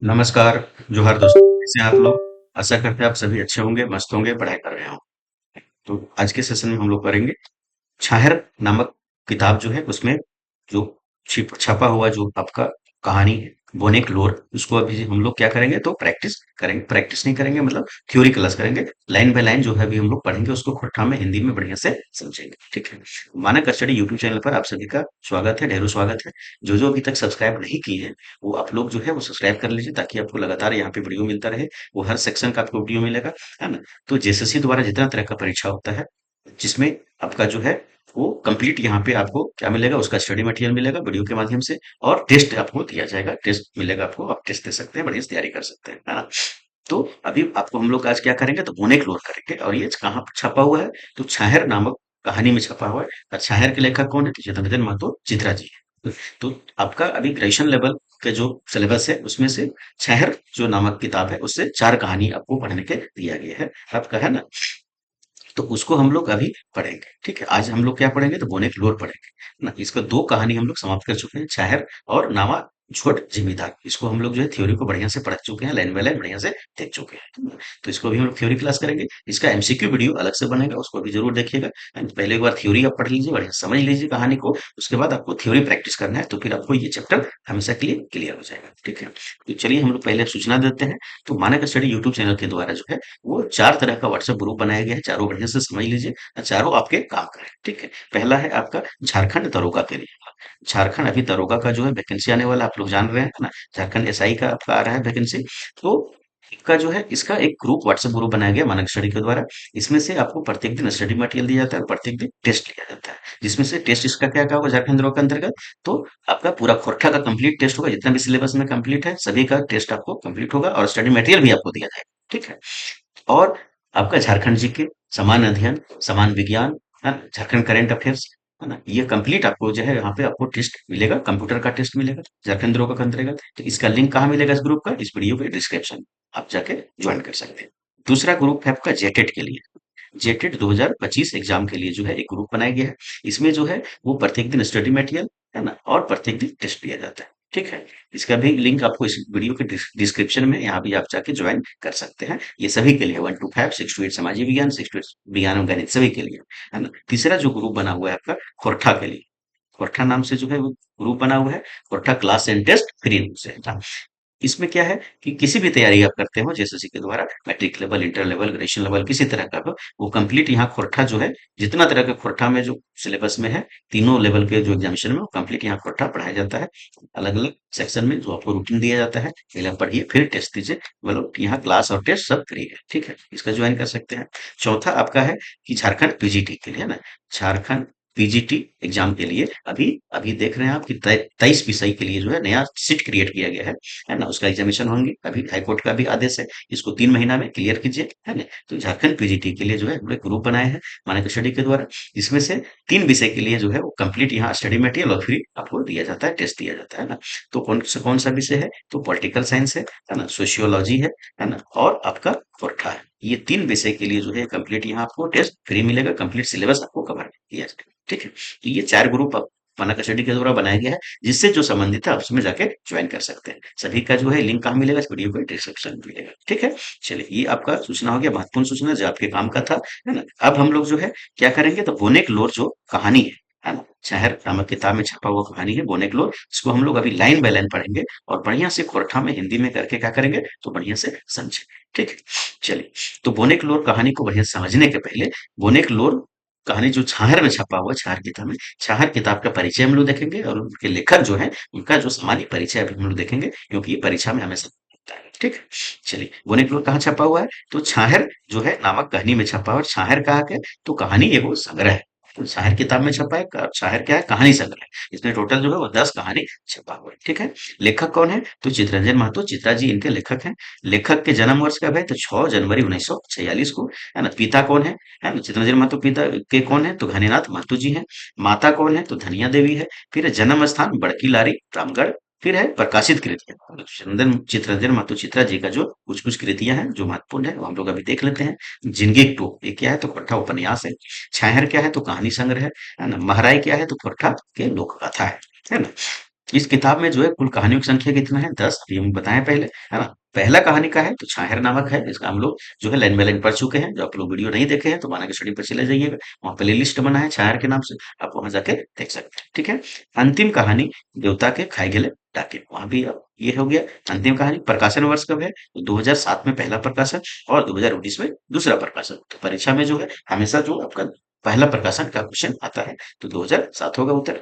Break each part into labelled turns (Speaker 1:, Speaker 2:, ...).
Speaker 1: नमस्कार, जोहार दोस्तों। कैसे हैं आप लोग? आशा करते हैं आप सभी अच्छे होंगे, मस्त होंगे, पढ़ाई कर रहे हो। तो आज के सेशन में हम लोग करेंगे छाहर नामक किताब जो है उसमें जो छपा हुआ जो आपका कहानी है बोनेक लोर, उसको अभी हम लोग क्या करेंगे तो प्रैक्टिस करेंगे। प्रैक्टिस नहीं करेंगे मतलब थ्योरी क्लास करेंगे। लाइन बाय लाइन जो है अभी हम लोग पढ़ेंगे, उसको खोट्ठा में हिंदी में बढ़िया से समझेंगे। ठीक है। मानक स्टडी यूट्यूब चैनल पर आप सभी का स्वागत है, ढेरों स्वागत है। जो जो अभी तक सब्सक्राइब नहीं किए हैं वो आप लोग जो है वो सब्सक्राइब कर लीजिए, ताकि आपको लगातार यहाँ पे वीडियो मिलता रहे। वो हर सेक्शन का आपको वीडियो मिलेगा, है ना। तो जेएसएससी द्वारा जितना तरह का परीक्षा होता है जिसमें आपका जो है वो कंप्लीट यहाँ पे आपको क्या मिलेगा, उसका स्टडी मटेरियल मिलेगा वीडियो के माध्यम से, और टेस्ट आपको दिया जाएगा, टेस्ट मिलेगा आपको, आप टेस्ट दे सकते हैं, बढ़िया से तैयारी कर सकते हैं, है ना। तो अभी आपको हम लोग आज क्या करेंगे तो बोने क्लोर करेंगे, और ये कहाँ पर छपा हुआ है तो छाहर नामक कहानी में छपा हुआ है। और छाहर के लेखक कौन है तो चित्रंजन महतो चित्रा जी है। तो आपका अभी ग्रेजुएशन लेवल के जो सिलेबस है उसमें से छाहर जो नामक किताब है उससे चार कहानी आपको पढ़ने के दिया गया है आपका, है ना। तो उसको हम लोग अभी पढ़ेंगे। ठीक है, आज हम लोग क्या पढ़ेंगे तो बोने क्लोर पढ़ेंगे ना। इसका दो कहानी हम लोग समाप्त कर चुके हैं, छाहर और नावा छोट जिम्मेदार। इसको हम लोग जो है थ्योरी को बढ़िया से पढ़ चुके हैं, लाइन बाय लाइन बढ़िया से देख चुके हैं, है ना? तो इसको भी हम लोग थ्योरी क्लास करेंगे। इसका एमसीक्यू वीडियो अलग से बनेगा, उसको भी जरूर देखिएगा। एंड पहले एक बार थ्योरी आप पढ़ लीजिए, बढ़िया से समझ लीजिए कहानी को। उसके बाद आपको थ्योरी प्रैक्टिस करना है, तो फिर आपको ये चैप्टर हमेशा के लिए क्लियर हो जाएगा। ठीक है, तो चलिए हम लोग पहले सूचना देते हैं। तो मानक स्टडी यूट्यूब चैनल के द्वारा जो है वो चार तरह का व्हाट्सएप ग्रुप बनाया गया है, चारों बढ़िया से समझ लीजिए, चारों आपके काम करें। ठीक है, पहला है आपका झारखंड दरोगा के लिए। झारखंड अभी दरोगा का जो है वैकेंसी आने वाला, आप लोग जान रहे हैं, है ना। झारखंड एसआई का आपका आ रहा है वैकेंसी। तो इसका जो है इसका एक ग्रुप व्हाट्सएप ग्रुप बनाया गया मानक स्टडी के द्वारा। इसमें से आपको प्रत्येक दिन स्टडी मटेरियल दिया जाता है और प्रत्येक दिन टेस्ट लिया जाता है, जिसमें से टेस्ट इसका क्या क्या होगा झारखंड दरोगा के अंतर्गत। तो आपका पूरा खोरठा का कंप्लीट टेस्ट होगा, जितना भी सिलेबस में कंप्लीट है सभी का टेस्ट आपको कंप्लीट होगा, और स्टडी मटेरियल भी आपको दिया जाएगा। ठीक है, और आपका झारखंड जीके, समान अध्ययन, समान विज्ञान, है ना, झारखंड करंट अफेयर्स, है ना, ये कंप्लीट आपको जो है यहाँ पे आपको टेस्ट मिलेगा, कंप्यूटर का टेस्ट मिलेगा झारखंड दरोगा का अंतर्गत। तो इसका लिंक कहाँ मिलेगा इस ग्रुप का, इस वीडियो के डिस्क्रिप्शन में आप जाके ज्वाइन कर सकते हैं। दूसरा ग्रुप है आपका जेटेट के लिए। जेटेट 2025 एग्जाम के लिए जो है एक ग्रुप बनाया गया है। इसमें जो है वो प्रत्येक दिन स्टडी मटेरियल, है ना, और प्रत्येक दिन टेस्ट दिया जाता है। ठीक है, इसका भी लिंक आपको इस वीडियो के डिस्क्रिप्शन में यहाँ भी आप जाके ज्वाइन कर सकते हैं। ये सभी के लिए 1 to 5, 6 to 8 सामाजिक विज्ञान, 6 to 8 विज्ञान और गणित, सभी के लिए, है ना। तीसरा जो ग्रुप बना हुआ है आपका खोरठा के लिए, खोरठा नाम से जो है वो ग्रुप बना हुआ है। Khortha class and test free से है। इसमें क्या है कि किसी भी तैयारी आप करते हो जेएसएससी के द्वारा, matric level, inter level, graduation level, किसी तरह का हो, वो कंप्लीट यहाँ खोरठा जो है, जितना तरह के खोरठा में जो सिलेबस में है, तीनों लेवल के जो एग्जामिनेशन में वो कंप्लीट यहाँ खोरठा पढ़ाया जाता है। अलग अलग सेक्शन में जो आपको रूटीन दिया जाता है, पहले आप पढ़िए फिर टेस्ट दीजिए। मतलब यहाँ क्लास और टेस्ट सब फ्री है। ठीक है, इसका ज्वाइन कर सकते हैं। चौथा आपका है कि झारखंड पीजीटी के लिए, है ना, झारखंड पीजीटी एग्जाम के लिए अभी अभी देख रहे हैं आप कि 23 विषय के लिए जो है नया सीट क्रिएट किया गया है ना। उसका एग्जामिनेशन होंगे, अभी हाईकोर्ट का भी आदेश है, इसको 3 महीना में क्लियर कीजिए, है ना। तो झारखंड पीजीटी के लिए जो है हमने ग्रुप बनाए हैं मानक स्टडी के द्वारा। इसमें से 3 विषय के लिए जो है वो कंप्लीट यहाँ स्टडी मटेरियल और फ्री आपको दिया जाता है, टेस्ट दिया जाता है ना। तो कौन सा विषय है तो पॉलिटिकल साइंस है ना, सोशियोलॉजी है ना, और आपका खोरठा है। ये 3 विषय के लिए जो है कंप्लीट यहाँ आपको टेस्ट फ्री मिलेगा, कंप्लीट सिलेबस आपको कवर किया जाएगा। ठीक है, तो ये 4 ग्रुप मानक स्टडी के द्वारा बनाया गया है, जिससे जो संबंधित है आप उसमें जाके ज्वाइन कर सकते हैं। सभी का जो है लिंक कहाँ मिलेगा, इस वीडियो के डिस्क्रिप्शन में मिलेगा। ठीक है, चलिए ये आपका सूचना हो गया, महत्वपूर्ण सूचना जो आपके काम का था, है ना। अब हम लोग जो है क्या करेंगे तो बोनेक लोर जो कहानी है ना, शहर नामक किताब में छपा हुआ कहानी है बोनेक लोर, इसको हम लोग अभी लाइन बाय लाइन पढ़ेंगे, और बढ़िया से खोरठा में हिंदी में करके क्या करेंगे तो बढ़िया से समझे। ठीक है, चलिए। तो बोनेक लोर कहानी को बढ़िया से समझने के पहले बोनेक लोर कहानी जो छाहर में छपा हुआ है, छाहर किताब में, छाहर किताब का परिचय हम लोग देखेंगे, और उनके लेखक जो है उनका जो सामान्य परिचय अभी हम लोग देखेंगे, क्योंकि ये परीक्षा में हमेशा होता है। ठीक है, चलिए। बोने क्लोर कहाँ छपा हुआ है तो छाहर जो है नामक कहानी में छपा हुआ है। छाहर कहा है तो कहानी एगो संग्रह है। तो छाहर किताब में छपा है, छाहर क्या है कहानी संग्रह। इसमें टोटल जो है वो 10 कहानी छपा हुआ है। ठीक है, लेखक कौन है तो चित्रंजन महतो चित्रा जी इनके लेखक हैं। लेखक के जन्म वर्ष कब है तो 6 जनवरी 1946 को, है ना। पिता कौन है ना, चित्रंजन महतो पिता के कौन है तो घनीनाथ महतो जी हैं। माता कौन है तो धनिया देवी है। फिर है जन्म स्थान बड़की लारी रामगढ़। फिर है प्रकाशित कृतियां, मतलब चित्रंजन महतो चित्रा जी का जो कुछ कुछ कृतियां हैं जो महत्वपूर्ण है वो हम लोग अभी देख लेते हैं। जिंदगी टू ये क्या है तो खोरठा उपन्यास है। छाहर क्या है तो कहानी संग्रह है ना। महराई क्या है तो खोरठा के लोक कथा है ना। इस किताब में जो है कुल कहानियों की संख्या कितना है? 10 अभी हम बताएं पहले, है ना। पहला कहानी का है तो छाहर नामक है, इसका हम लोग जो है लाइन बाय लाइन पढ़ चुके हैं। जो आप लोग वीडियो नहीं देखे हैं तो माना की स्टडी पर चले जाइएगा, वहाँ प्ले लिस्ट बना है छाहर के नाम से, आप वहां जाके देख सकते हैं। ठीक है। अंतिम कहानी देवता के खाए गेले डाके, वहां भी अब ये हो गया। अंतिम कहानी प्रकाशन वर्ष कब है? तो 2007 में पहला प्रकाशन और 2019 में दूसरा प्रकाशन। तो परीक्षा में जो है हमेशा जो आपका पहला प्रकाशन का क्वेश्चन आता है, तो 2007 होगा उत्तर।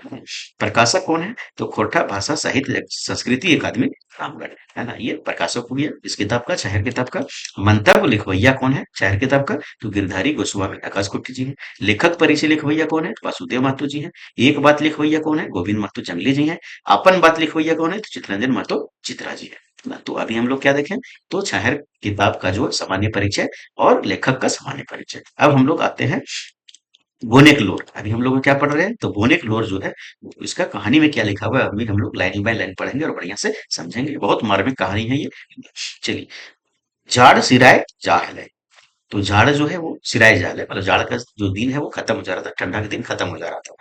Speaker 1: प्रकाशक कौन है? तो खोरठा भाषा साहित्य संस्कृति अकादमी रामगढ़, है ना। ये प्रकाशक हो गया इस किताब का, छाहर किताब का। मंतव्य लिखवैया कौन है छाहर किताब का? तो गिरधारी गोस्वामी आकाशकोटि जी हैं। लेखक परिचय लिखवैया कौन है? तो वासुदेव महतो जी हैं। एक बात लिखवैया कौन है? गोविंद महतो जंगली जी हैं। अपन बात लिखवैया कौन है? तो चित्तरंजन महतो चित्रा जी है ना। तो अभी हम लोग क्या देखें? तो छाहर किताब का जो सामान्य परिचय और लेखक का सामान्य परिचय। अब हम लोग आते हैं बोनेकलोर। अभी हम लोग क्या पढ़ रहे हैं? तो बोनेकलोर जो है इसका कहानी में क्या लिखा हुआ है अभी हम लोग लाइन बाय लाइन पढ़ेंगे और बढ़िया से समझेंगे। बहुत मार्मिक कहानी है ये। चलिए। जाड़ सिराय जाहल है। तो जाड़ जो है वो सिराय जाहल है, मतलब जाड़ का जो दिन है वो खत्म हो जा रहा था, ठंडा का दिन खत्म हो जा रहा था।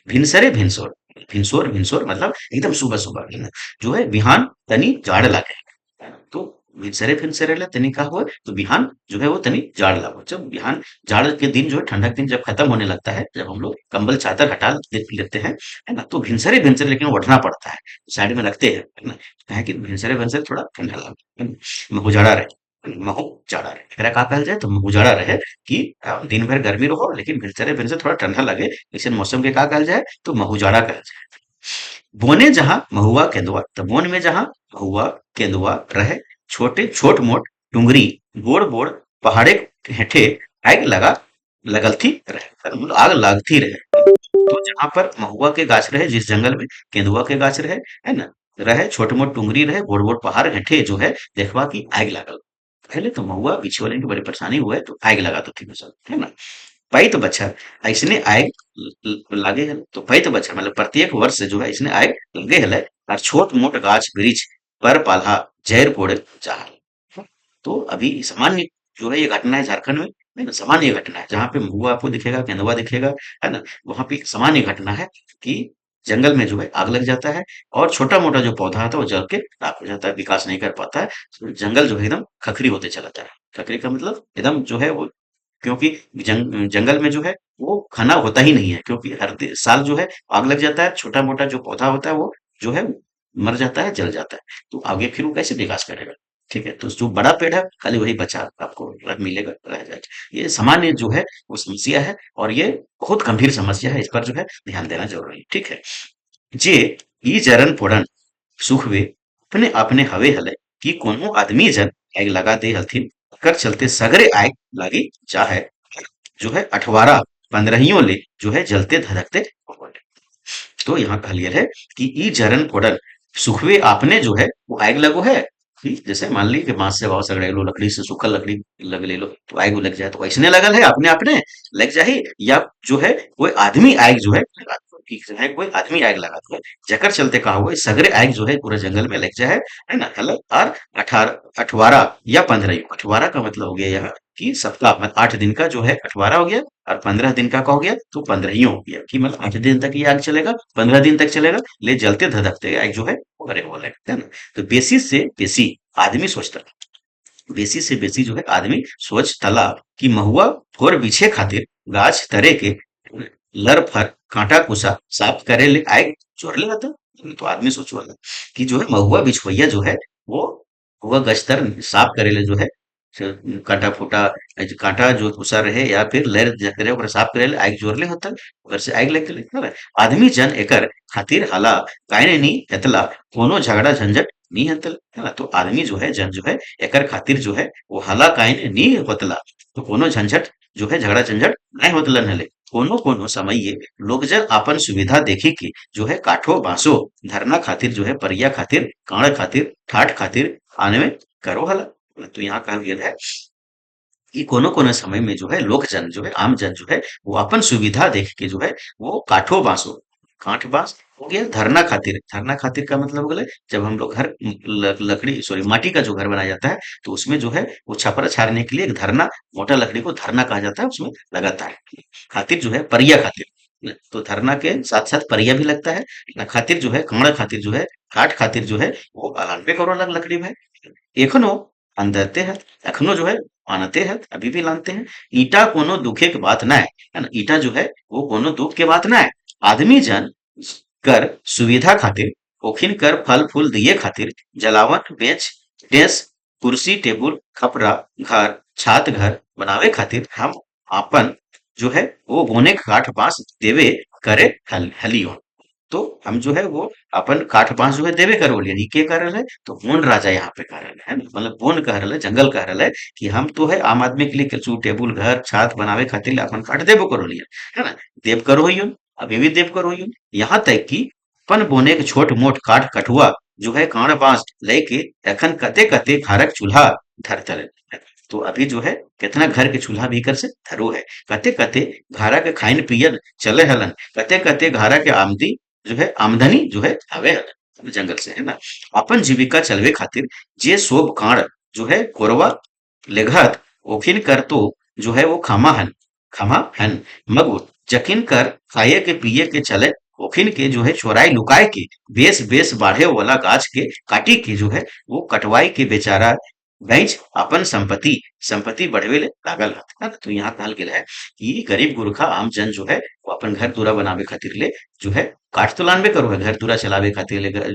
Speaker 1: भिनसरे भिनसोर, भिनसोर भिनसोर मतलब एकदम सुबह सुबह जो है बिहान तनी जाड़ लागे, है ना? तो भिनसरे भिनसरे ला तनी का हुआ, तो बिहान जो है वो तनी जाड़ लागो। जब बिहान जाड़ के दिन जो है ठंडा के दिन जब खत्म होने लगता है, जब हम लोग कंबल चादर हटा लेते हैं, है ना, तो भिनसरे भिनसरे लेकिन उठना पड़ता है, साइड में रखते हैं, है ना। कहे कि भिनसरे भिनसरे थोड़ा ठंडा लागे, महू जाड़ा रहे, महू जाड़ा रहे, एकरा का कहल जाए? तो महू जाड़ा रहे कि दिन भर गर्मी रहो लेकिन भिनसरे भिनसरे थोड़ा ठंडा लगे, ऐसे मौसम के का कहल जाए? तो महू जाड़ा कहल जाए। बोने जहां महुआ केंदुआ, तो बोन में जहां महुआ केंदुआ रहे, छोटे छोट मोट डुंगरी बोड़ बोड़ पहाड़े हेठे आग लगा लगल थी रहे, मतलब आग लागती रहे। तो जहां पर महुआ के गाछ रहे, जिस जंगल में केंदुआ के गाछ रहे, है ना, रहे छोट मोट डुंगरी रहे, बोड़ बोड़ पहाड़ हेठे जो है देखवा की आग लागल। पहले तो महुआ बिछुआ की बड़ी परेशानी हुआ है, तो आग लगा तो थी सब, है ना। पैत बछर ऐसने आय लागे हल, तो पैत बछर मतलब प्रत्येक वर्ष जो है इसने आय लगे हल, और छोट मोट गाछ वृक्ष पर पाला जैर पोड़े चाहल। तो अभी सामान्य जो है ये घटना है झारखंड में, है ना, सामान्य घटना है। जहाँ पे महुआ आपको दिखेगा, केंदुआ दिखेगा, है ना, वहां पे एक सामान्य घटना है कि जंगल में जो है आग लग जाता है और छोटा मोटा जो पौधा था वो जल के राख हो जाता है, विकास नहीं कर पाता है। तो जंगल जो है एकदम खखरी होते चला जाता है। खखरी का मतलब एकदम जो है वो, क्योंकि जंगल में जो है वो खाना होता ही नहीं है, क्योंकि हर साल जो है आग लग जाता है, छोटा मोटा जो पौधा होता है वो जो है मर जाता है, जल जाता है। तो आगे फिर वो कैसे विकास करेगा? ठीक है। तो जो बड़ा पेड़ है खाली वही बचा आपको मिलेगा, रह जाएगा। ये सामान्य जो है वो समस्या है, और ये बहुत गंभीर समस्या है, इस पर जो है ध्यान देना जरूरी है। ठीक है। जे ई जरन पोड़न सुख वे अपने अपने हवे हले कि कोनो आदमी जन आग लगा दे हलथिन, कर चलते सगरे आग लागी चाहे जो है 18 15हियों ले जो है जलते धधकते पहुंचे। तो यहाँ क्लियर है कि ई जरन पोड़न सुखवे आपने जो है वो आग लगो है कि जैसे मान ली कि बांस से बहुत सगड़े लो, लकड़ी से सूखल लकड़ी लग ले लो तो आग लग जाए, तो ऐसने लगल है अपने अपने लग जाही, या जो है कोई आदमी आग जो है लगा दो, कि जो है कोई आदमी आग लगा दो, जकर चलते कहा हुआ है सगरे आग जो है पूरे जंगल में लग जाए, है ना। मतलब और 18 या 15, 18 का मतलब हो गया यहाँ कि सप्ताह मतलब 8 दिन का जो है 18 हो गया, और 15 दिन का हो गया तो 15 हो गया, कि मतलब 8 दिन तक ये आग चलेगा, 15 दिन तक चलेगा, ले जलते धधकते आग जो है वो करे वो लगता है ना। तो बेसी से बेसी आदमी सोचता, बेसी से बेसी जो है आदमी सोच तला कि महुआ फोर बिछे खातिर गाछ तरे के लर फर कांटा कुसा साफ करे ले आग जोर ले आता। तो आदमी सोचो वाला कि जो है महुआ बिछवैया जो है वो हुआ गश्तर साफ करे ले जो है कांटा फूटा कांटा जो कुसा रहे या फिर लहर करे ओकरा साफ करे ले आग जोर ले होता, उधर से आग लग गले ना। आदमी जन एकर खातिर हाला काहे नी हेतला, कोनो झगड़ा झंझट नी हेतल, है ना। तो आदमी जो है जन जो है एकर खातिर जो है वो हाला काहे नी होतला, तो कोनो झंझट जो है झगड़ा झंझट नहीं होतलन हले। कोनो कोनो समये लोग जन आपन सुविधा देखी कि जो है काठो बांसो धरना खातिर जो है परिया खातिर कांड़ खातिर ठाठ खातिर आने में करो हला। तो यहाँ कहा गया है कि कोनो कोनो समय में जो है लोक जन जो है आम जन जो है वो अपन सुविधा देख के जो है वो काठो बांसो, काठ बांस हो गया, धरना खातिर, धरना खातिर का मतलब हो गया जब हम लोग घर लकड़ी सॉरी माटी का जो घर बनाया जाता है तो उसमें जो है वो छपरा छाड़ने के लिए एक धरना, मोटा लकड़ी को धरना कहा जाता है, उसमें लगाता है। खातिर जो है परिया खातिर, तो धरना के साथ साथ परिया भी लगता है ना, खातिर जो है कांड़ खातिर जो है काठ खातिर जो है वो 92 करोड़ लग लकड़ी है। एखनो अंदरते हैं, एखनो जो है मानते हैं, अभी भी लानते हैं। ईटा कोनो दुखे के बात ना है ना, ईटा जो है वो कोनो दुख के बात ना है। आदमी जन कर सुविधा खातिर, ओखिन कर फल फूल दिए खातिर, जलावन बेच डेस्क कुर्सी टेबुल खपरा घर छात घर बनावे खातिर हम आपन जो है वो बोने के काठ बांस देवे करे हलियो। तो हम जो है वो अपन काठ बांस जो है देवे करो लिए के कह रहा है, तो बोन राजा यहाँ पे कह रहा है ना, मतलब बोन कह रहा है, जंगल कह रहा है कि हम तो है आम आदमी के लिए कुछ टेबुल घर छात बनावे खातिर अपन काठ देवो करो लिए, है ना। देव करो ही अभी भी देव करो ही, यहाँ तक कि अपन बोने के छोट मोट काठ कठुआ जो है कांड़ बांस लेके अखन कते कते घरक चूल्हा धर तले। तो अभी जो है कितना घर के चूल्हा भीतर से धरो है, कते कते घारा के खाइन पियन चले हलन, कते कते घारा के आमदी जो है आमदनी जो है हवे हलन जंगल से, है ना। अपन जीविका चलवे खातिर जे सोब कांड़ जो है कोरवा लेघत ओखिन कर तो जो है वो खामा हन मगुर जखिन कर खाए के पिए के चले ओखिन के जो है चोराई लुकाए के बेस बेस बाढ़े वाला गाछ के काटी के जो है वो कटवाई के बेचारा बेच अपन संपत्ति संपत्ति बढ़वे ले लागल है। तो यहाँ कहल गेल है कि गरीब गुरखा आम जन जो है वो अपन घर दूरा बनावे खातिर ले जो है काठ तो लानबे करो है, घर दूरा चलावे खातिर ले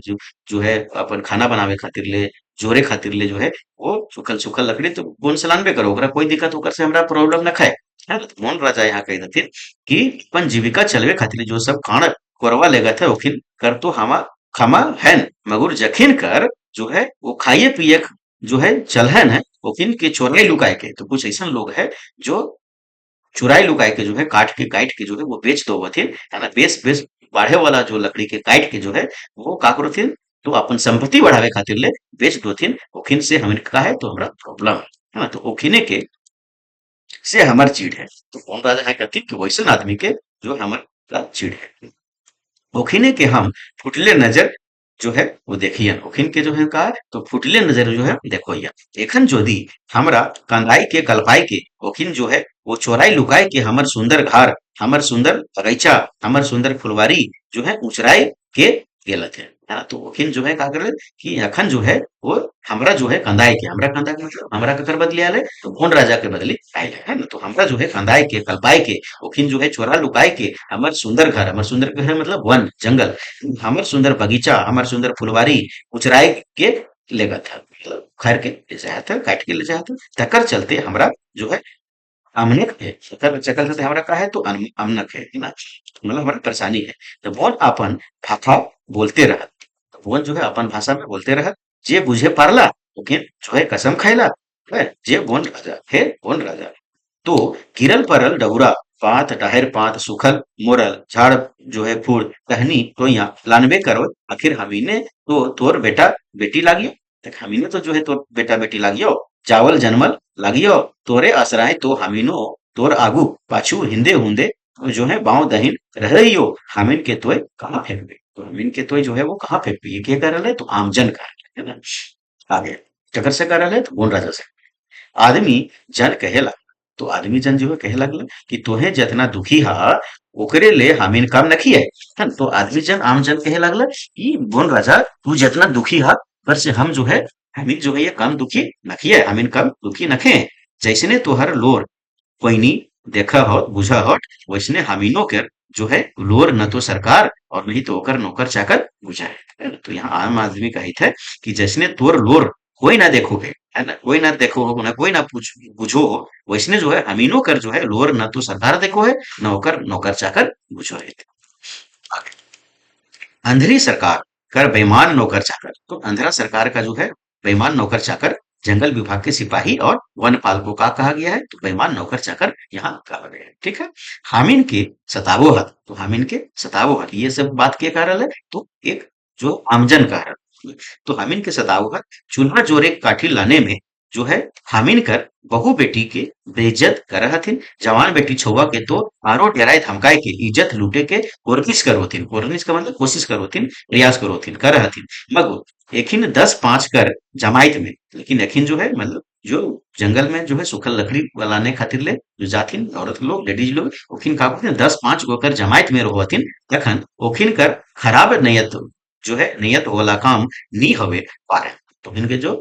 Speaker 1: जो है अपन खाना बनावे खातिर ले जोरे खातिर ले जो है वो सुखल सुखल लकड़ी तो कौन से लानबे करो, ओकरा कोई दिक्कत होकर से हमरा प्रॉब्लम न खाए, है ना। तो मोहन राजा यहाँ कही दथिन कि अपन जीविका चलवे खातिर जो सब कांड़ कोरवा लेगत है ओखिन कर तो हमा खमा हैन मगुर जखिन कर जो है वो खाइए पिए जो है चलहन है ओखिन के चोराई लुकाए के। तो कुछ ऐसा लोग है जो चुराई लुकाए के जो है काट के जो है वो बेच दो थे, है ना। बेस बेस बाढ़े वाला जो लकड़ी के काट के जो है वो का करो थिन, तो अपन संपत्ति बढ़ावे खातिर ले बेच दो थिन ओखिन से हमें का है तो हमरा प्रॉब्लम है ना। तो ओखिने के से हमर चीड़ है, तो कौन राजा है कहती कि वैसन आदमी के जो हमर का चीड़ है। ओखिने के हम फुटले नजर जो है वो देखियन, ओखिन के जो है का तो फुटले नजर जो है देखो एखन जोदी हमरा कंदाई के कलपाई के ओखिन जो है वो चोराई लुकाई के हमर सुंदर घर हमर सुंदर बगीचा हमर सुंदर फुलवारी जो है उचराई के गेलत है ना। तो ओखिन जो है का कर कि अखन जो है वो हमरा जो है कंदाई के हमरा कंदा के मतलब हमरा ककर बदले आले तो भोन राजा के बदले आए है ना। तो हमरा जो है कंदाई के कलपाई के ओखिन जो है चोरा लुकाई के हमर सुंदर घर मतलब वन जंगल हमर सुंदर बगीचा हमर सुंदर फुलवारी उचराई के लेगत है, मतलब खैर के ले जात है काट के ले जात है तकर चलते हमरा जो है अमनक है तकर चकल से हमरा का है तो अमनक है ना, मतलब हमारा परेशानी है। तो बोल अपन भाषा बोलते रहत, तो बोल जो है अपन भाषा में बोलते रहत जे बुझे पारला ओके जो है कसम खाइला है जे बोन राजा तो गिरल परल डहुरा पात डाहर पात सुखल मोरल झाड़ जो है फूल कहनी तो यहाँ लानबे करो आखिर हमीने तो तोर बेटा बेटी लागियो, तक हमीने तो जो है तोर बेटा बेटी लागियो चावल जन्मल लागियो तोरे असराय तो हमीनो तोर आगू पाछू हिंदे हुंदे जो है बाँव दहिन रह रहियो हमीन के तोय कहाँ फेंकबे, तो हमीन के तोय जो है वो कहाँ फेंकबे ये क्या कर रहा है तो आमजन कर रहा है ना। आगे चकर से कर रहा है तो गुण राजा से आदमी जन कहेला, तो आदमी जन जो है कहे लगल कि तोहे जितना दुखी हा ओकरे ले हमीन काम नखी है। तो आदमी जन आम जन कहे लगल कि बोन राजा तू जितना दुखी हा पर से हम जो है हमीन जो है ये कम दुखी नखी है हमीन कम दुखी नखे जैसने तोहर लोर कोईनी देखा हट बुझा हट वैसने हमीनो के जो है लोर न तो सरकार और नहीं तो ओकर नौकर चाकर बुझाए, है ना? तो यहाँ आम आदमी का हित है कि जैसने तोर लोर कोई ना देखोगे है ना कोई ना देखो हो ना कोई ना पूछ बुझो हो वैसने जो है हमीनो कर जो है लोर न तो सरकार देखो है न होकर नौकर चाकर बुझो है। आगे, अंधेरी सरकार कर बेईमान नौकर चाकर, तो अंधेरा सरकार का जो है बेईमान नौकर चाकर जंगल विभाग के सिपाही और वनपाल को का कहा गया है तो बेईमान नौकर चाकर यहाँ कहा गया है, ठीक है। हामिन के सतावो हत, तो हामिन के सतावो हत ये सब बात के कारण है तो एक जो आमजन का है, तो हामिन के सतावो हत चूल्हा जोरे काठी लाने में जो है हामिन कर बहु बेटी के बेइज्जत कर हथिन जवान बेटी छुआ के तो आरो डेराय धमकाए के इज्जत लूटे के कोरनिस का मतलब कोशिश करोथिन रियाज करोथिन कर हथिन मगर एखिन 10-5 कर जमाइत में, लेकिन एखिन जो है मतलब जो जंगल में जो है सूखल लकड़ी लाने खातिर ले जो जाथिन औरत लोग लेडीज लोग ओखिन का करथिन 10-5 गो कर जमात में रहोथिन तखन ओखिन कर खराब नियत जो है नियत वाला काम नी हवे पारे तो इनके जो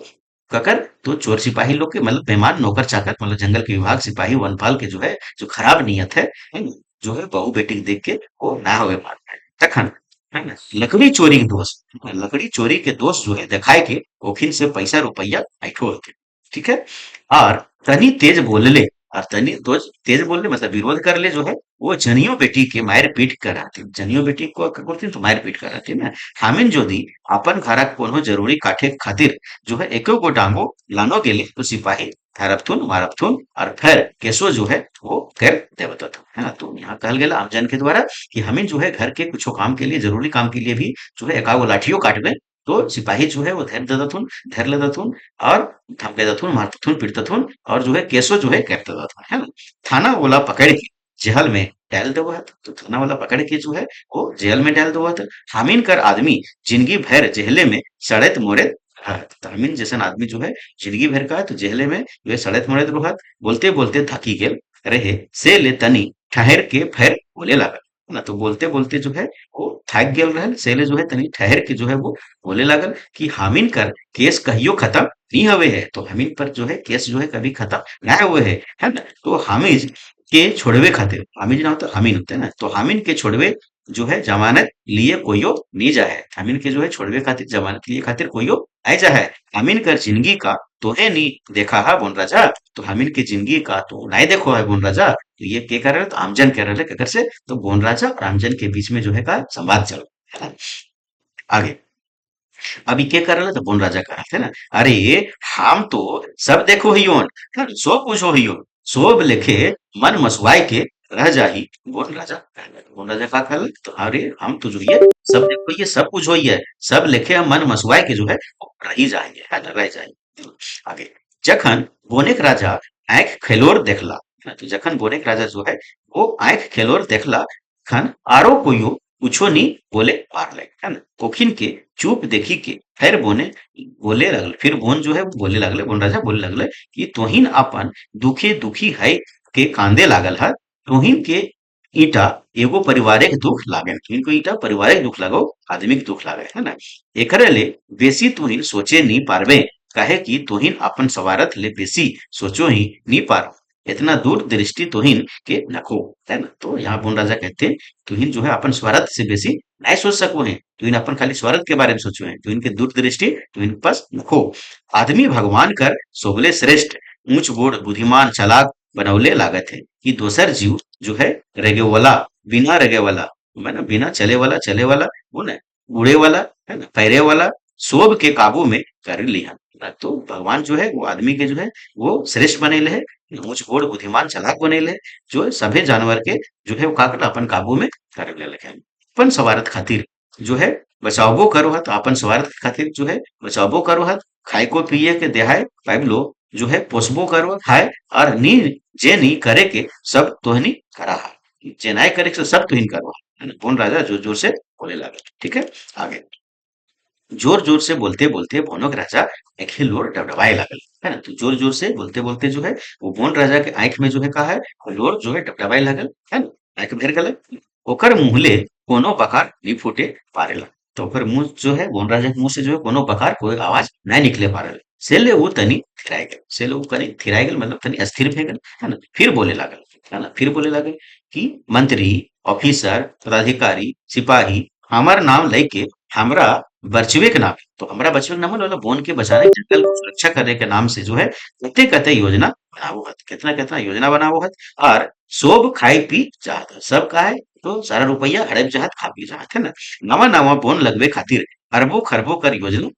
Speaker 1: ककर तो चोर सिपाही लोग के मतलब मेहमान नौकर चाकर मतलब जंगल के विभाग सिपाही वनपाल के जो है जो खराब नियत है न, जो है बहू बेटी के देख के वो ना हवे पारे तखन है ना लकड़ी चोरी के दोष लकड़ी चोरी के दोष जो है दिखाए के ओखिन से पैसा रुपया ऐठो होते ठीक है और तनी तेज बोलले और तनी तो तेज बोलले मतलब विरोध कर ले जो है वो जनियो बेटी के मार पीट कर आती जनियो बेटी को करती तो मार पीट कर आती ना हामिन जोदी अपन घरा कोनो जरूरी काठे खातिर जो है एको गो डांगो लानो के लिए तो सिपाही हरपथुन मारपथुन और फिर केसो जो है वो कर देवता था है ना तो यहाँ कहल गेला आमजन के द्वारा कि हमें जो है घर के कुछ काम के लिए जरूरी काम के लिए भी जो है एकागो लाठियों काटबे तो सिपाही जो है वो धैर्य लेदथुन और धमके दथुन मारतथुन पीटतथुन और जो है केसो जो है कैप्ट दथुन है ना थाना वाला पकड़ के जेल में डाल दो तो थाना वाला पकड़ के जो है वो जेल में डाल दो हामिन कर आदमी जिंदगी भर जेहले में सड़त मोड़त रहत हामिन जैसन आदमी जो है जिंदगी भर का है तो जेहले में जो है सड़त मोड़त रहत बोलते बोलते थकी गेल रहे से ले तनी ठहर के फिर बोले लगा ना तो बोलते बोलते जो है वो थक गेल रहे से ले जो है तनी ठहर के जो है वो बोले लागल कि हामिन कर केस कहियो खत्म नहीं हुए है तो हामिद पर जो है केस जो है कभी खत्म ना हुए है ना तो हामिद के छोड़वे खातिर हामिद ना होता हामिन होते हैं ना तो हामिन के छोड़वे जो है जमानत लिए कोइयो नहीं जाए हामिन के जो है छोड़वे खातिर जमानत लिए खातिर कोइयो आई जाए हामिन कर जिंदगी का तोहे नहीं देखा है बोन राजा तो हामिन की जिंदगी का तो नहीं देखो है बोन राजा तो ये क्या कर रहे तो आमजन कह रहे ककर से तो बोन राजा और आमजन के बीच में जो है का संवाद चल रहा है ना आगे अभी क्या कर रहे थे बोन राजा कहा थे ना अरे हम तो सब देखो ही ओन सो पूछो ही ओन सोब लेखे मन मसवाई के रह जाही बोन राजा का कहल तो अरे हम तो जो ये सब देखो ये सब कुछ हो ही है सब लेखे हम मन मसवाई के जो है वो रह जाएंगे है ना रह जाएंगे आगे जखन बोनेक राजा आंख खेलोर देखला तो जखन बोनेक राजा जो है वो आंख खेलोर देखला खन आरो कोइयो कुछो नी बोले पार लग है ना कोखिन के चुप देखी के फिर बोले लगले फिर बोन जो है वो बोले लगले बोन राजा बोले लगले कि तोहिन अपन दुखे दुखी है के कांदे लागल है तोहिन के ईटा एगो पारिवारिक दुख लागे इनको ईटा पारिवारिक दुख लागो आदमी के दुख लागे है ना एकरे ले बेसी तोहिन सोचे नी पारबे काहे कि तोहिन अपन सवारत ले बेसी सोचो ही नी पार इतना दूर दृष्टि तोहिन के नखो है ना तो यहाँ बोन राजा कहते हैं तुहिन जो है अपन स्वार्थ से बेसी नहीं सोच सको है तुहिन अपन खाली स्वार्थ के बारे में सोचो है तुहिन के दूरदृष्टि तुहिन पास नखो आदमी भगवान कर सोबले श्रेष्ठ ऊंच बोड़ बुद्धिमान चालाक बनौले लागत है कि दोसर जीव जो है रेगे वाला बिना रेगे वाला मैंने बिना चले वाला वो ना उड़े वाला है ना पैरे वाला सोब के काबू में कर लिया तो भगवान जो है वो आदमी के जो है वो श्रेष्ठ बनेले है ऊंच बोड़ बुद्धिमान चालाक बनेले है जो है सभे जानवर के जो है वो का करला अपन काबू में कर ले लगे अपन सवारत खातिर जो है बचावबो करो हत अपन सवारत खातिर जो है बचावबो करो हत खाए को पिए के देहाय पाइब लो जो है पोसबो करो खाए और नी जे नी करे के सब तोहनी करा है जे नाय करे के सब तुहिन करो है ना कौन राजा जोर जोर से बोले लगा ठीक है आगे जोर जोर से बोलते बोलते भोनक राजा आंखें लोर डबडबाए लागल है ना तो जोर जोर से बोलते बोलते जो है वो बोन राजा के आंख में जो है कहा है लोर जो है डबडबाए लागल है ना आंख भर गल ओकर मुंहले कोनो बकार नहीं फूटे पारेला तो ओकर मुंह जो है बोन राजा के मुंह से जो है कोनो बकार कोई आवाज नहीं निकले पारेला सेले वो तनी थिराई गल सेले वो तनी थिराई गल मतलब तनी अस्थिर भे गल है ना फिर बोले लागल है ना फिर बोले लागल कि मंत्री ऑफिसर पदाधिकारी सिपाही हमार नाम लेके हमरा बचवे के नाम तो हमरा बचवे के नाम मतलब बोन के बचाने जंगल को सुरक्षा करने के नाम से जो है कते कते योजना बनावो हत कितना कितना योजना बनावो हत और सोब खाई पी चाहत हत। सब का है तो सारा रुपया हड़प चाहत खा पी चाहत है ना नवा नवा बोन लगवे खातिर अरबों खरबों कर योजना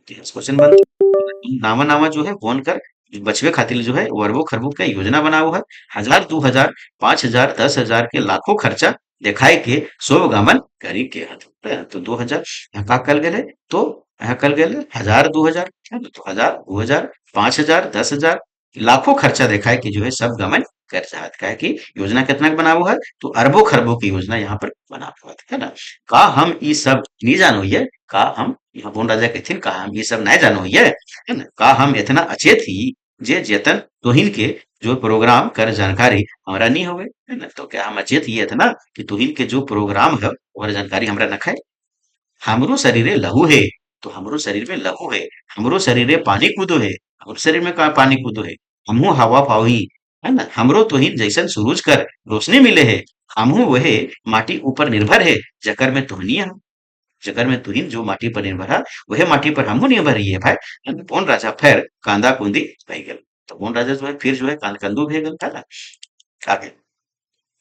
Speaker 1: क्वेश्चन बनते नामा नामा जो है बोन कर बचवे खातिर जो है वो अरबों खरबों का योजना बनावो है 1000 2000 5000 10,000 के लाखों खर्चा दिखाई के सो गमन करी के हत तो 2000 यहाँ का कल गए तो यहाँ कल गए 1000 2000 तो 1000 2000 5000 10,000 लाखों खर्चा देखा है कि जो है सब गमन कर चाहत का है कि योजना कितना के बनावो है, तो अरबों खरबों की योजना यहाँ पर बना हुआ है ना। का हम ये सब नहीं जानो ये, का हम यहाँ बोन राजा कहथिन का हम ये सब नहीं जानो ये, है ना। का हम इतना अचेत ही जे जेतन तोहिन के जो प्रोग्राम कर जानकारी हमरा नहीं होवे, है ना। तो क्या हम अचेत ही इतना कि तोहिन के जो प्रोग्राम है और जानकारी हमरा न खाए। हमरो शरीरे लहू है, तो हमरो शरीर में लहू है। हमरो शरीरे पानी कूदो है, हमरो शरीर में का पानी कूदो है। हमहू हवा पाही, है ना। हमरो तो ही जैसन सूरज कर रोशनी मिले है, हमहू वहे माटी ऊपर निर्भर है, जकर में तुहनिया, जकर में तुहिन जो माटी पर निर्भर है, वह माटी पर हमहू निर्भर ही है भाई। कौन राजा फिर कांदा कुंदी बह गल, तो कौन राजा जो है फिर जो है कंदू भे गल, है ना। आगे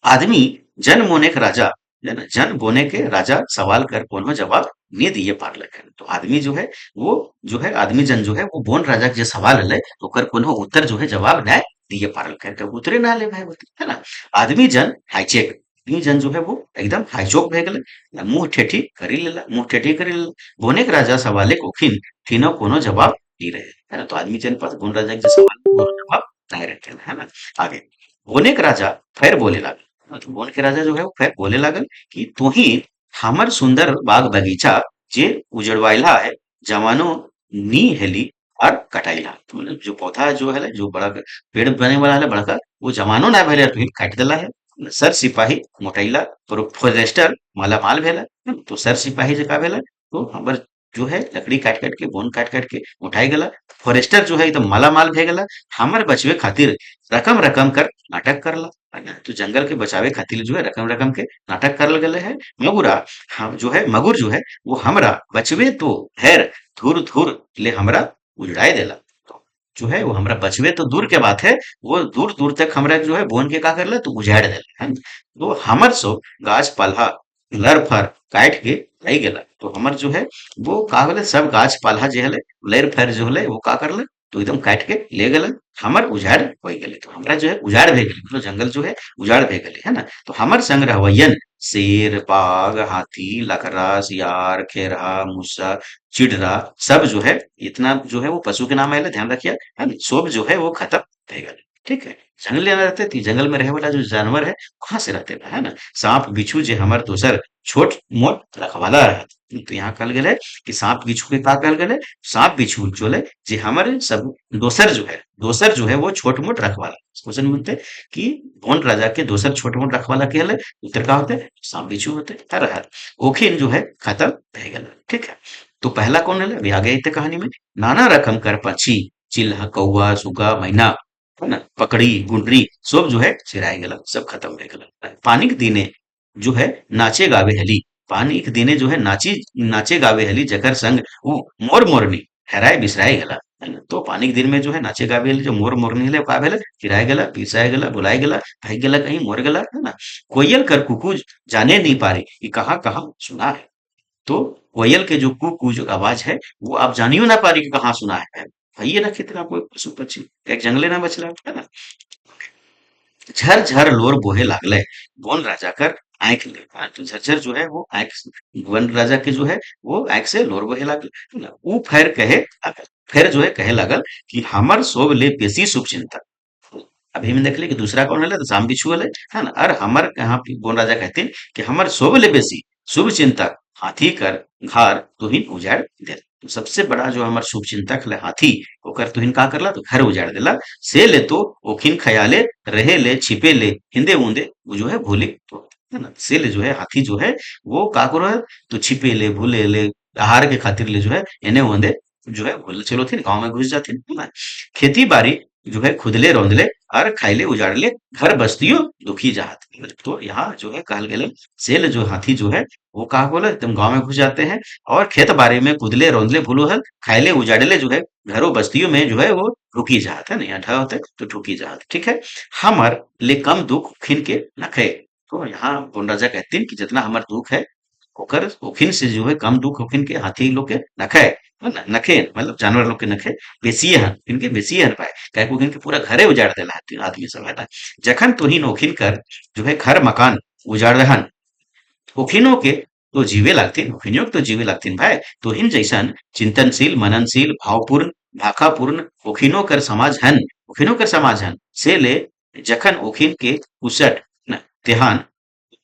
Speaker 1: आदमी जन मोने के राजा, है ना, जन बोने के राजा सवाल कर कोनो जवाब नहीं दिए पारलक है। तो आदमी जो है वो जो है आदमी जन जो है वो बोन राजा के जे सवाल हले ओकर कोनो उत्तर जो है जवाब न दिए पारलक है, उतरे ना ले भाई होती है ना। आदमी जन हाइचेक, आदमी जन जो है वो एकदम हाइचोक भे गेले, मुंह ठेठी करी लेला, मुंह ठेठी करी लेला। बोने के राजा सवाले कोखिन तीनों कोनो जवाब दी रहे, है ना। तो आदमी जन पास बोन राजा के जे सवाल कोनो जवाब नहीं रहते, है ना। आगे बोने के राजा फिर बोले लगे, तो वन के राजा जो है वो फिर बोले लागल कि तू ही हमर सुंदर बाग बगीचा जे उजड़वाइला है, जवानो नी हेली और कटाइला। तो मतलब जो पौधा जो है जो बड़ा पेड़ बने वाला है बड़का, वो जवानो ना भेले तो ही काट देला है। सर सिपाही मोटाइला और फॉरेस्टर माला माल भेला। तो सर सिपाही जे का भेला, तो हमर जो है लकड़ी काट काट के बोन काट काट के उठाई गेला। फॉरेस्टर जो है एकदम माला माल भे गेला, हमर बचवे खातिर रकम रकम कर नाटक करला, है ना। तो जंगल के बचावे खातिर जो है रकम रकम के नाटक करल गले है। मगुरा हम जो है मगुर जो है वो हमरा बचवे तो खैर धुर धुर ले हमरा उजड़ाए देला। तो जो है वो हमरा बचवे तो दूर के बात है, वो दूर दूर तक हमरा जो है बोन के का करला तो उजाड़ देला, है ना। तो हमर सो गाछ पालहा लर फर काट के रह गेला। तो हमर जो है वो का होले सब गाछ पालहा जे हले लर फर जो हले वो का करले तो एकदम काट के ले गेले, हमर उजाड़ हो गेले। तो हमरा जो है उजाड़ भे गेले, मतलब जंगल जो है उजाड़ भे गेले, है ना। तो हमर संग रहवयन शेर बाघ हाथी लकड़ा सियार खेरहा मूसा चिड़रा सब जो है इतना जो है वो पशु के नाम आएला ध्यान रखिए, है ना। सब जो है वो खत्म भे गेले, ठीक है। जंगल में रहते थी, जंगल में रहे वाला जो जानवर है कहाँ से रहते बा, है ना। सांप बिच्छू जे हमर दोसर छोट मोट रखवाला रहत। तो यहाँ कहल गेले कि सांप बिच्छू के का कहल गेले, सांप बिच्छू जो है जे हमर सब दोसर जो है वो छोट मोट रखवाला। क्वेश्चन बोलते कि कौन राजा के दोसर छोट मोट रखवाला के हले, उत्तर का होते सांप बिच्छू होते, हर हर ओखिन जो है खत्म भे गेल, ठीक है। तो पहला कौन है अभी आगे इतने कहानी में नाना रकम कर पक्षी चिल्हा कौआ सुगा मैना, है ना, पकड़ी गुंडरी सब जो है सिराय गेला, सब खत्म हो गेला। पानी के दिने जो है नाचे गावे हली, पानी के दिने जो है नाचे गावे हली जकर संग वो मोर मोरनी हेराय बिसराय गेला, है ना। तो पानी के दिन में जो है नाचे गावे हली जो मोर मोरनी हले का भेले सिराय गेला बिसराय गेला भुलाय गेला भाग गेला कहीं मर गेला, है ना। कोयल कर कुकू जाने नहीं पारी कि कहाँ कहाँ सुना है। तो कोयल के जो कू जो आवाज है वो आप जानियो ना पारी कि कहाँ सुना है भैया ना कितना कोई पशु पक्षी एक जंगले ना बचला, है ना। झर झर लोर बोहे लागले वन राजा कर आंख ले, हाँ, तो झरझर जो है वो आंख वन राजा के जो है वो आंख से लोर बहे लागल, है ना। ऊ फिर कहे लागल, फिर जो है कहे लागल कि हमर सोब ले बेसी शुभ चिंतक। अभी हम देख ले कि दूसरा कौन है तो साम बिछू है ना। और हमर यहाँ पे वन राजा कहते हैं कि हमर सोब ले बेसी शुभ चिंतक हाथी कर घर तुहिन उजाड़ दे। तो सबसे बड़ा जो हमार शुभ चिंतक है हाथी ओकर तुहिन का करला तो घर उजाड़ देला। से ले तो ओखिन खयाले रहे ले छिपे ले हिंदे ऊंदे वो जो है भूले तो, है ना। से ले जो है हाथी जो है वो का करो है तो छिपे ले भूले ले आहार के खातिर ले जो है इन्हें ओंदे जो है भूल चलो थी गांव में घुस जाते है ना। खेती बाड़ी जो है खुदले रौंदले और खाइले उजाड़ले घर बस्तियों दुखी जात। तो यहाँ जो है कहल गेले सेल जो हाथी जो है वो का बोले एकदम गांव में घुस जाते हैं और खेत बाड़ी में कुदले रौंदले भूलो हल खाइले उजाड़ले जो है घरों बस्तियों में जो है वो ढुकी जात, है ना। यहाँ ढा होते तो ढुकी जात, ठीक है। हमर ले कम दुख खिन के नखे। तो यहाँ पुन राजा कहते हैं कि जितना हमार दुख है ओकर ओखिन से जो है कम दुख ओखिन के हाथी लोग के नखे, है ना। नखे मतलब जानवर लोग के नखे बेसिए हन इनके बेसिए हन पाए कहे को इनके पूरा घरे उजाड़ देला आदमी सब, है ना। जखन तुहिन ओखिन कर जो है घर मकान उजाड़ रहन ओखिनों के तो जीवे लागतीन, ओखिनियों के तो जीवे लागतीन भाई। तुहिन जैसन चिंतनशील मननशील भावपूर्ण भाखा पूर्ण ओखिनो कर समाज हन, ओखिनो कर समाज हन से ले जखन ओखिन के कुसट न तेहान,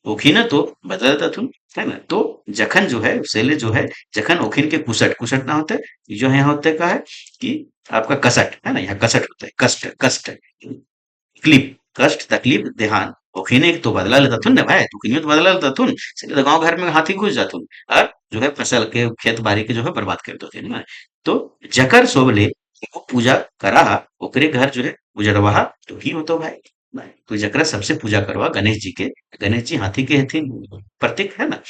Speaker 1: ओखिन तो बदलता थुन, है ना? तो जखन जो है सेले जो है, जखन ओखिन के कुसट, कुसट ना होता है जो यहाँ होता है का है कि आपका कसट है ना, यहाँ कसट होता है, कष्ट कष्ट, तकलीफ, कष्ट तकलीफ देहान, ओखिने तो बदला लेता थुन ना भाई, ओखिने तो बदला लेता थुन, सीधे तो गांव घर में हाथी घुस जातुन और जो है फसल के खेत बाड़ी के जो है बर्बाद कर देते ना। तो जकर सोबले वो पूजा करा, ओकरे घर जो है उजड़वाहा तो ही हो तो भाई, तो जकरा सबसे पूजा करवा गणेश जी के, गणेश जी हाथी के हथिन प्रतीक है ना,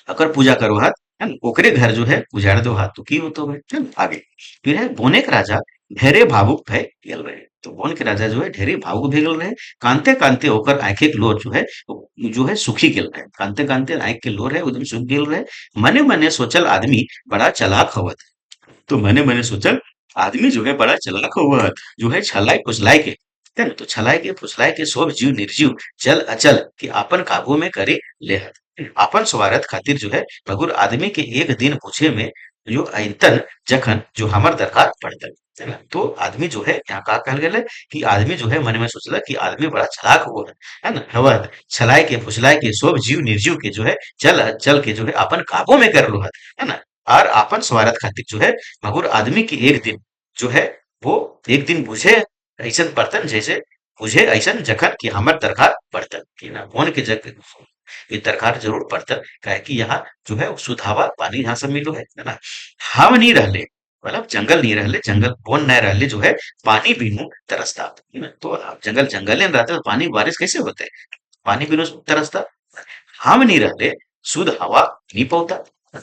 Speaker 1: अकर पूजा करो हाथ, है ना? ओकरे घर जो है उजाड़ दो हाथ तो की होतो भाई, है ना? आगे फिर है बोने के राजा ढेरे भावुक भय गेल रहे, तो बोन के राजा जो है ढेरे भावुक भय गेल रहे, कांते कांते होकर आंखें के लोर जो है सुखी गेल रहे, कांते कांते आंख के लोर है एकदम सूख गेल रहे, मने मने सोचल आदमी बड़ा चालाक हवत, तो मने मने सोचल आदमी जो है बड़ा चालाक हवत, जो है छलाई फुसलाई के, है ना? तो छलाई के फुसलाई के सब जीव निर्जीव चल अचल कि आपन काबू में करे लेहत, आपन स्वार्थ खातिर जो है मगर आदमी के एक दिन पूछे में जो अइंतन जखन जो हमर दरकार पड़तन, है ना? तो आदमी जो है यहाँ का कहल गेल है कि आदमी जो है मन में सोचला कि आदमी बड़ा चालाक हो है ना, हवत छलाई के फुसलाई के सब जीव निर्जीव के जो है चल चल के जो है अपन काबू में कर लो है ना, और अपन स्वार्थ खातिर जो है मगर आदमी की एक दिन जो है वो एक दिन बुझे ऐसन बर्तन जैसे बुझे ऐसन जखन कि हमर दरकार बर्तन कि ना कौन के जग ये दरकार जरूर पड़ता, काहे कि यहाँ जो है शुद्ध हवा पानी यहाँ सब मिलो है ना? हम नहीं रहले, मतलब जंगल नहीं रहले, जंगल वन नहीं रहले जो है पानी बिनु तरसता, है ना? तो अब जंगल जंगले में रहते तो पानी बारिश कैसे होते, पानी बिनु तरसता, हम नहीं रहले शुद्ध हवा नहीं पौता,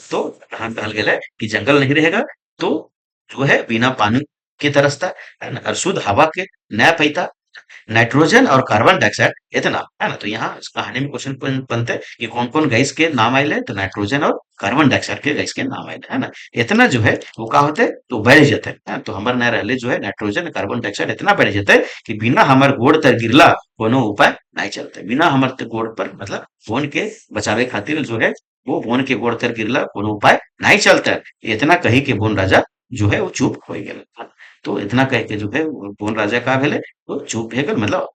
Speaker 1: तो यहाँ कहल गेल है कि जंगल नहीं रहेगा तो जो है बिना पानी के तरसता, है ना? और शुद्ध हवा के न पैता, नाइट्रोजन और कार्बन डाइऑक्साइड इतना, है ना? तो यहाँ इस कहानी में क्वेश्चन बनते हैं कि कौन कौन गैस के नाम आए हैं, तो नाइट्रोजन और कार्बन डाइऑक्साइड के गैस के नाम आए है ना, इतना जो है वो का होते हैं तो बढ़ जाते हैं, तो हमारे न रहले जो है नाइट्रोजन कार्बन डाइऑक्साइड इतना बढ़ जाता है कि बिना हमारे गोड़ तर गिरला कोनो उपाय नहीं चलते, बिना हमारे गोड़ पर मतलब फोन के बचावे खातिर जो है वो बोन के गोड़ तर गिरला कोनो उपाय नहीं चलता है, इतना कही के बोन राजा जो है वो चुप हो गया, तो इतना कह के जो है वो बोन राजा का भेले तो चुप है मतलब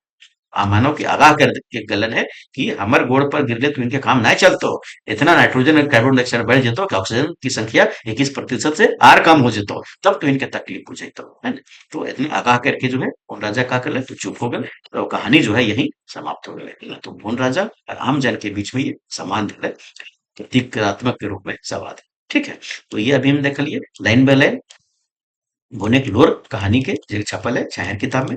Speaker 1: मानव की आगाह कर के गलन है कि हमर गोड़ पर गिरले तो इनके काम नहीं चलतो, इतना नाइट्रोजन और कार्बन डाइऑक्साइड बढ़ जेतो कि ऑक्सीजन की संख्या 21% से आर कम हो जेतो, तब तो इनके तकलीफ हो जेतो, है ना? तो इतना आगाह करके जो है भोन राजा का कर तो चुप हो गए, तो कहानी जो है यही समाप्त हो गई, तो भोन राजा और आम जन के बीच में ये संवाद है, प्रतीकात्मक के रूप में संवाद है, ठीक है? तो ये अभी हम देख लिए लाइन बाय लाइन बोने की लोर कहानी के जे छपल है शायर किताब में,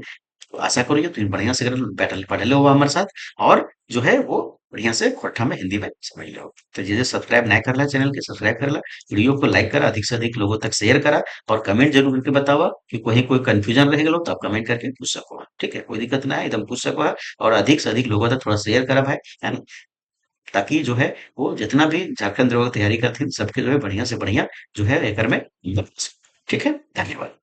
Speaker 1: तो आशा करिए तुम बढ़िया से अगर बैठल पढ़ले हो हमारे साथ और जो है वो बढ़िया से खोट्ठा में हिंदी में समझ लो, तो जे सब्सक्राइब नहीं कर ला चैनल के सब्सक्राइब कर ला, वीडियो को लाइक करा, अधिक से अधिक लोगों तक शेयर करा और कमेंट जरूर करके बतावा कि कहीं कोई कंफ्यूजन रह गया तो आप कमेंट करके पूछ सको, ठीक है? कोई दिक्कत ना है एकदम पूछ सको, और अधिक से अधिक लोगों तक थोड़ा शेयर करा भाई, है ना? ताकि जो है वो जितना भी झारखंड की तैयारी करती सबके जो है बढ़िया से बढ़िया जो है एकर में, ठीक है? धन्यवाद।